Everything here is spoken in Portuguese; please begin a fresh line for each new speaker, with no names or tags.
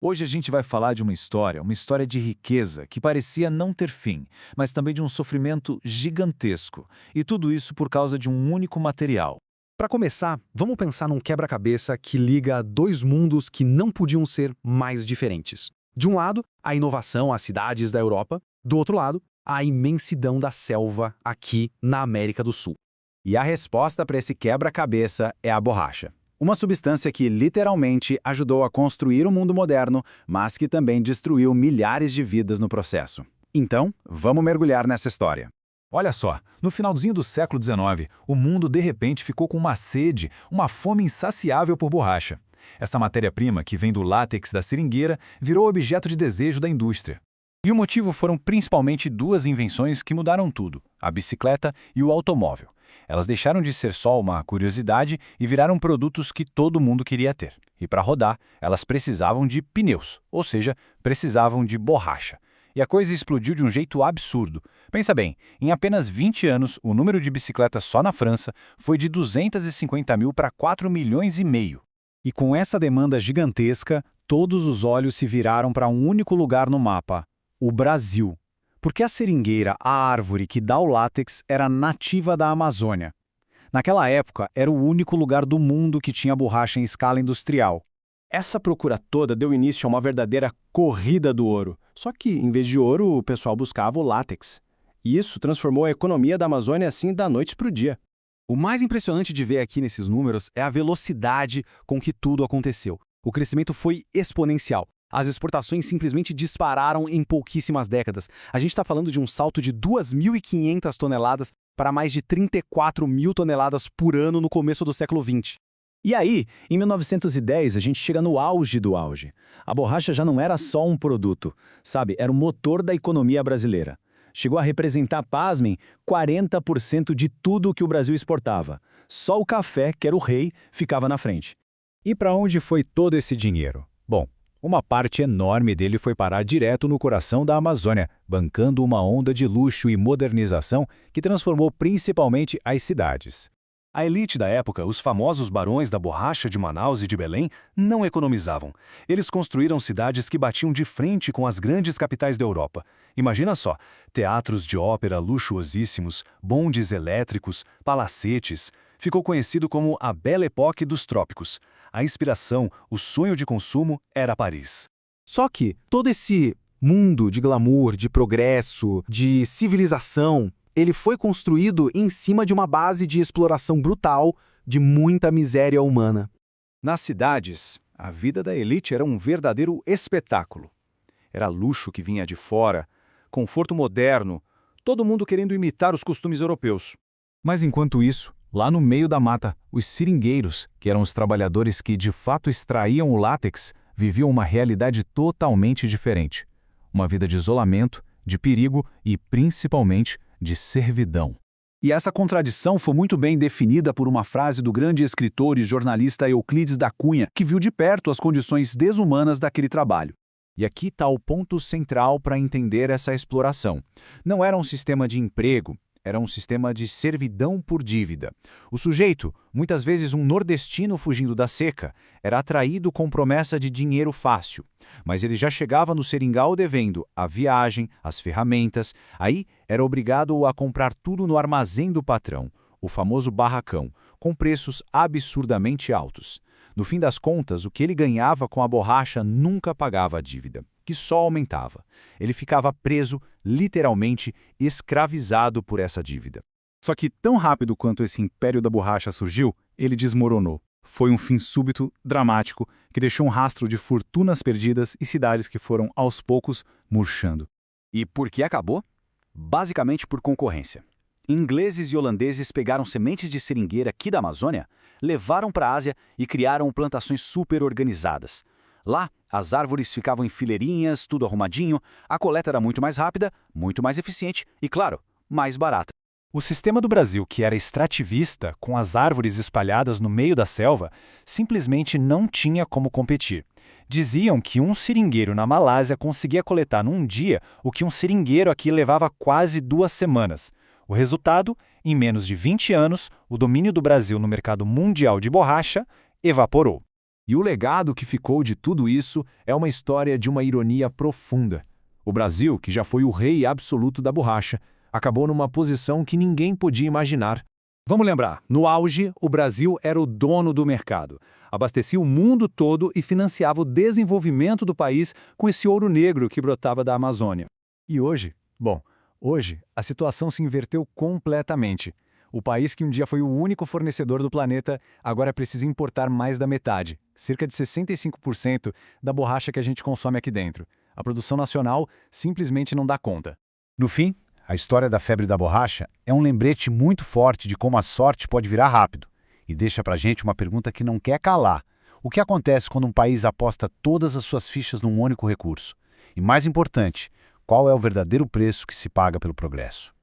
Hoje a gente vai falar de uma história de riqueza que parecia não ter fim, mas também de um sofrimento gigantesco. E tudo isso por causa de um único material.
Para começar, vamos pensar num quebra-cabeça que liga dois mundos que não podiam ser mais diferentes. De um lado, a inovação às cidades da Europa, do outro lado, a imensidão da selva aqui na América do Sul.
E a resposta para esse quebra-cabeça é a borracha. Uma substância que literalmente ajudou a construir o mundo moderno, mas que também destruiu milhares de vidas no processo. Então, vamos mergulhar nessa história.
Olha só, no finalzinho do século XIX, o mundo de repente ficou com uma sede, uma fome insaciável por borracha. Essa matéria-prima, que vem do látex da seringueira, virou objeto de desejo da indústria. E o motivo foram principalmente duas invenções que mudaram tudo: a bicicleta e o automóvel. Elas deixaram de ser só uma curiosidade e viraram produtos que todo mundo queria ter. E para rodar, elas precisavam de pneus, ou seja, precisavam de borracha. E a coisa explodiu de um jeito absurdo. Pensa bem, em apenas 20 anos, o número de bicicletas só na França foi de 250 mil para 4,5 milhões.
E com essa demanda gigantesca, todos os olhos se viraram para um único lugar no mapa: o Brasil. Porque a seringueira, a árvore que dá o látex, era nativa da Amazônia. Naquela época, era o único lugar do mundo que tinha borracha em escala industrial. Essa procura toda deu início a uma verdadeira corrida do ouro. Só que, em vez de ouro, o pessoal buscava o látex. E isso transformou a economia da Amazônia assim da noite para o dia. O mais impressionante de ver aqui nesses números é a velocidade com que tudo aconteceu. O crescimento foi exponencial. As exportações simplesmente dispararam em pouquíssimas décadas. A gente está falando de um salto de 2.500 toneladas para mais de 34 mil toneladas por ano no começo do século XX.
E aí, em 1910, a gente chega no auge do auge. A borracha já não era só um produto, sabe? Era o motor da economia brasileira. Chegou a representar, pasmem, 40% de tudo que o Brasil exportava. Só o café, que era o rei, ficava na frente.
E para onde foi todo esse dinheiro? Bom, uma parte enorme dele foi parar direto no coração da Amazônia, bancando uma onda de luxo e modernização que transformou principalmente as cidades.
A elite da época, os famosos barões da borracha de Manaus e de Belém, não economizavam. Eles construíram cidades que batiam de frente com as grandes capitais da Europa. Imagina só, teatros de ópera luxuosíssimos, bondes elétricos, palacetes. Ficou conhecido como a Belle Époque dos trópicos. A inspiração, o sonho de consumo era Paris.
Só que todo esse mundo de glamour, de progresso, de civilização, ele foi construído em cima de uma base de exploração brutal, de muita miséria humana.
Nas cidades, a vida da elite era um verdadeiro espetáculo. Era luxo que vinha de fora, conforto moderno, todo mundo querendo imitar os costumes europeus.
Mas enquanto isso, lá no meio da mata, os seringueiros, que eram os trabalhadores que de fato extraíam o látex, viviam uma realidade totalmente diferente. Uma vida de isolamento, de perigo e, principalmente, de servidão.
E essa contradição foi muito bem definida por uma frase do grande escritor e jornalista Euclides da Cunha, que viu de perto as condições desumanas daquele trabalho.
E aqui está o ponto central para entender essa exploração. Não era um sistema de emprego, era um sistema de servidão por dívida. O sujeito, muitas vezes um nordestino fugindo da seca, era atraído com promessa de dinheiro fácil. Mas ele já chegava no seringal devendo a viagem, as ferramentas, aí era obrigado a comprar tudo no armazém do patrão, o famoso barracão, com preços absurdamente altos. No fim das contas, o que ele ganhava com a borracha nunca pagava a dívida, que só aumentava. Ele ficava preso, literalmente escravizado por essa dívida.
Só que tão rápido quanto esse império da borracha surgiu, ele desmoronou. Foi um fim súbito, dramático, que deixou um rastro de fortunas perdidas e cidades que foram, aos poucos, murchando.
E por que acabou? Basicamente por concorrência. Ingleses e holandeses pegaram sementes de seringueira aqui da Amazônia, levaram para a Ásia e criaram plantações super organizadas. Lá, as árvores ficavam em fileirinhas, tudo arrumadinho, a coleta era muito mais rápida, muito mais eficiente e, claro, mais barata.
O sistema do Brasil, que era extrativista, com as árvores espalhadas no meio da selva, simplesmente não tinha como competir. Diziam que um seringueiro na Malásia conseguia coletar num dia o que um seringueiro aqui levava quase 2 semanas. O resultado, em menos de 20 anos, o domínio do Brasil no mercado mundial de borracha evaporou. E o legado que ficou de tudo isso é uma história de uma ironia profunda. O Brasil, que já foi o rei absoluto da borracha, acabou numa posição que ninguém podia imaginar.
Vamos lembrar, no auge, o Brasil era o dono do mercado. Abastecia o mundo todo e financiava o desenvolvimento do país com esse ouro negro que brotava da Amazônia.
E hoje? Bom, hoje a situação se inverteu completamente. O país que um dia foi o único fornecedor do planeta agora precisa importar mais da metade, cerca de 65% da borracha que a gente consome aqui dentro. A produção nacional simplesmente não dá conta.
No fim, a história da febre da borracha é um lembrete muito forte de como a sorte pode virar rápido. E deixa pra gente uma pergunta que não quer calar. O que acontece quando um país aposta todas as suas fichas num único recurso? E mais importante, qual é o verdadeiro preço que se paga pelo progresso?